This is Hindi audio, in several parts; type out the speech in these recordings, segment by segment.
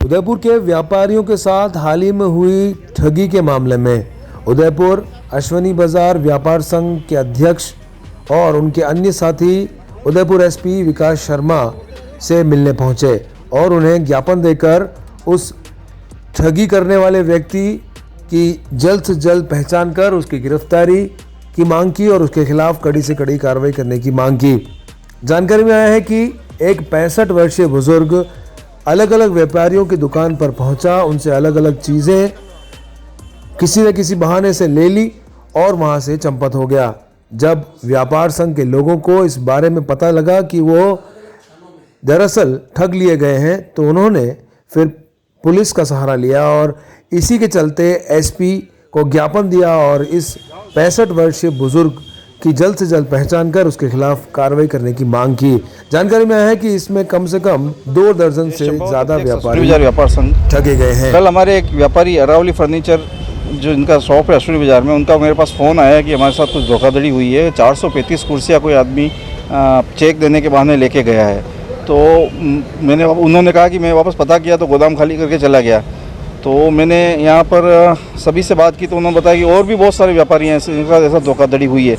उदयपुर के व्यापारियों के साथ हाल ही में हुई ठगी के मामले में उदयपुर अश्वनी बाजार व्यापार संघ के अध्यक्ष और उनके अन्य साथी उदयपुर एसपी विकास शर्मा से मिलने पहुंचे और उन्हें ज्ञापन देकर उस ठगी करने वाले व्यक्ति की जल्द से जल्द पहचान कर उसकी गिरफ्तारी की मांग की और उसके खिलाफ कड़ी से कड़ी कार्रवाई करने की मांग की। जानकारी में आया है कि एक 65 वर्षीय बुजुर्ग अलग अलग व्यापारियों की दुकान पर पहुंचा, उनसे अलग अलग चीज़ें किसी न किसी बहाने से ले ली और वहां से चंपत हो गया। जब व्यापार संघ के लोगों को इस बारे में पता लगा कि वो दरअसल ठग लिए गए हैं तो उन्होंने फिर पुलिस का सहारा लिया और इसी के चलते एसपी को ज्ञापन दिया और इस 65 वर्षीय बुजुर्ग की जल्द से जल्द पहचान कर उसके खिलाफ कार्रवाई करने की मांग की। जानकारी में आया है कि इसमें कम से कम 2 दर्जन से ज़्यादा व्यापार संघ ठगे गए हैं। कल हमारे एक व्यापारी अरावली फर्नीचर जो इनका शॉप है अश्विनी बाजार में, उनका मेरे पास फ़ोन आया कि हमारे साथ कुछ धोखाधड़ी हुई है। 435 कुर्सियाँ कोई आदमी चेक देने के बहाने लेके गया है। तो उन्होंने कहा कि मैं वापस पता किया तो गोदाम खाली करके चला गया। तो मैंने यहाँ पर सभी से बात की तो उन्होंने बताया कि और भी बहुत सारे व्यापारी हैं जिनका ऐसा धोखाधड़ी हुई है।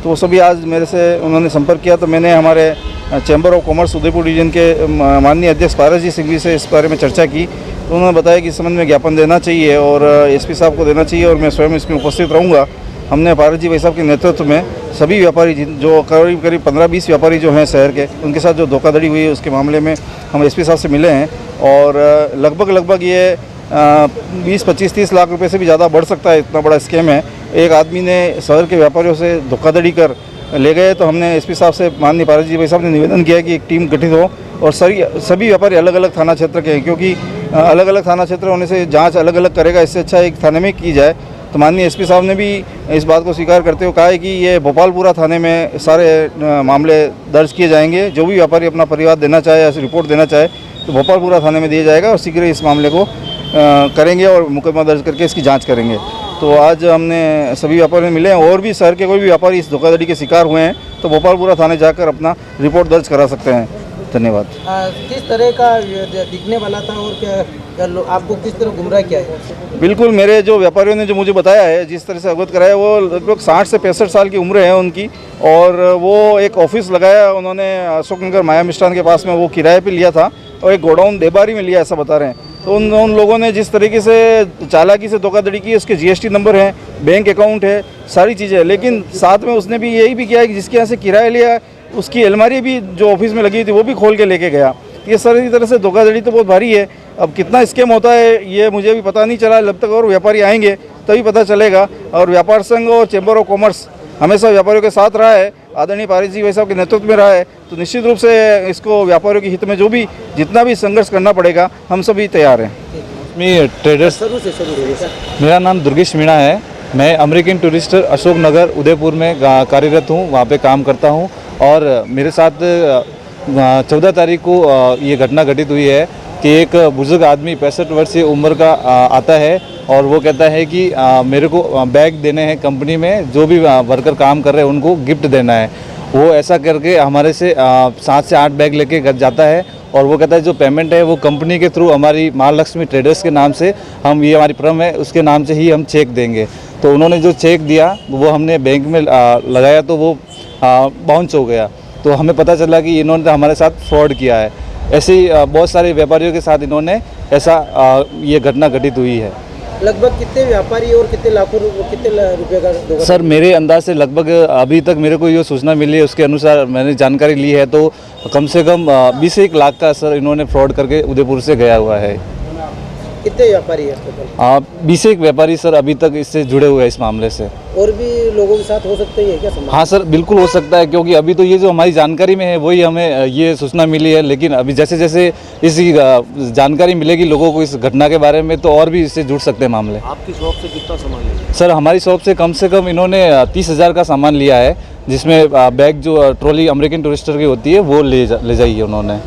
तो वो सभी आज मेरे से उन्होंने संपर्क किया। तो मैंने हमारे chamber of commerce Udaipur division के माननीय अध्यक्ष पारस जी सिंघवी से इस बारे में चर्चा की। तो उन्होंने बताया कि इस संबंध में ज्ञापन देना चाहिए और एसपी साहब को देना चाहिए और मैं स्वयं इसमें उपस्थित रहूँगा। हमने पारस जी भाई साहब के नेतृत्व में सभी व्यापारी जो करीब 15-20 व्यापारी जो हैं शहर के, उनके साथ जो धोखाधड़ी हुई है उसके मामले में हम एसपी साहब से मिले हैं और लगभग ये 20-25-30 लाख रुपए से भी ज़्यादा बढ़ सकता है। इतना बड़ा स्कैम है। एक आदमी ने शहर के व्यापारियों से धोखाधड़ी कर ले गए। तो हमने एसपी साहब से माननीय पारस जी भाई साहब ने निवेदन किया कि एक टीम गठित हो और सभी व्यापारी अलग अलग थाना क्षेत्र के हैं, क्योंकि अलग अलग थाना क्षेत्र होने से जांच अलग अलग करेगा, इससे अच्छा एक थाने में की जाए। तो माननीय एसपी साहब ने भी इस बात को स्वीकार करते हुए कहा है कि ये भोपालपुरा थाने में सारे मामले दर्ज किए जाएंगे। जो भी व्यापारी अपना परिवार देना चाहे या रिपोर्ट देना चाहे तो भोपालपुरा थाने में दिया जाएगा और शीघ्र इस मामले को करेंगे और मुकदमा दर्ज करके इसकी जांच करेंगे। तो आज हमने सभी व्यापारी मिले हैं और भी शहर के कोई भी व्यापारी इस धोखाधड़ी के शिकार हुए हैं तो भोपालपुरा थाने जाकर अपना रिपोर्ट दर्ज करा सकते हैं। धन्यवाद। किस तरह का दिखने वाला था और क्या आपको किस तरह गुमराह किया है? बिल्कुल, मेरे जो व्यापारियों ने जो मुझे बताया है, जिस तरह से अवगत कराया, वो लगभग 60 से 65 साल की उम्र है उनकी और वो एक ऑफिस लगाया उन्होंने अशोकनगर माया मिष्ठान के पास में, वो किराए पे लिया था और एक गोडाउन देबारी में लिया ऐसा बता रहे हैं। तो उन लोगों ने जिस तरीके से चालाकी से धोखाधड़ी की, उसके जीएसटी नंबर है, बैंक अकाउंट है, सारी चीज़ें है, लेकिन साथ में उसने भी यही भी किया कि जिसके यहाँ से किराया लिया उसकी अलमारी भी जो ऑफिस में लगी थी वो भी खोल के लेके गया। ये सारी तरह से धोखाधड़ी तो बहुत भारी है। अब कितना स्कैम होता है ये मुझे भी पता नहीं चला, जब तक और व्यापारी आएंगे तभी पता चलेगा। और व्यापार संघ और चैम्बर ऑफ कॉमर्स हमेशा व्यापारियों के साथ रहा है, आदरणीय पारस जी भाई साहब के नेतृत्व में रहा है। तो निश्चित रूप से इसको व्यापारियों के हित में जितना भी संघर्ष करना पड़ेगा हम सभी तैयार हैं। मैं ट्रेडर्स, मेरा नाम दुर्गेश मीणा है। मैं अमेरिकन टूरिस्टर अशोकनगर उदयपुर में कार्यरत हूँ, वहाँ पे काम करता हूँ। और मेरे साथ 14 तारीख को ये घटना घटित हुई है कि एक बुजुर्ग आदमी 65 वर्षीय उम्र का आता है और वो कहता है कि मेरे को बैग देने हैं कंपनी में, जो भी वर्कर काम कर रहे हैं उनको गिफ्ट देना है। वो ऐसा करके हमारे से 7 से 8 बैग लेके घर जाता है और वो कहता है जो पेमेंट है वो कंपनी के थ्रू हमारी महालक्ष्मी ट्रेडर्स के नाम से, हम ये हमारी फर्म है उसके नाम से ही हम चेक देंगे। तो उन्होंने जो चेक दिया वो हमने बैंक में लगाया तो वो बाउंस हो गया। तो हमें पता चला कि इन्होंने हमारे साथ फ्रॉड किया है। ऐसे ही बहुत सारे व्यापारियों के साथ इन्होंने ऐसा ये घटना घटित हुई है। लगभग कितने व्यापारी और कितने रुपए का? सर मेरे अंदाज से लगभग अभी तक मेरे को ये सूचना मिली है उसके अनुसार मैंने जानकारी ली है तो कम से कम 20 से 1 लाख का सर इन्होंने फ्रॉड करके उदयपुर से गया हुआ है। कितने व्यापारी है? 20 से 1 व्यापारी सर अभी तक इससे जुड़े हुए हैं इस मामले से। और भी लोगों के साथ हो सकते हैं क्या? हाँ सर बिल्कुल हो सकता है, क्योंकि अभी तो ये जो हमारी जानकारी में है वही हमें ये सूचना मिली है, लेकिन अभी जैसे जैसे इसी जानकारी मिलेगी लोगों को इस घटना के बारे में तो और भी इससे जुड़ सकते हैं मामले। आपकी शॉप से कितना सामान लिया? सर हमारी शॉप से कम इन्होंने 30,000 का सामान लिया है, जिसमें बैग जो ट्रॉली अमेरिकन टूरिस्टर की होती है वो ले जाइए उन्होंने।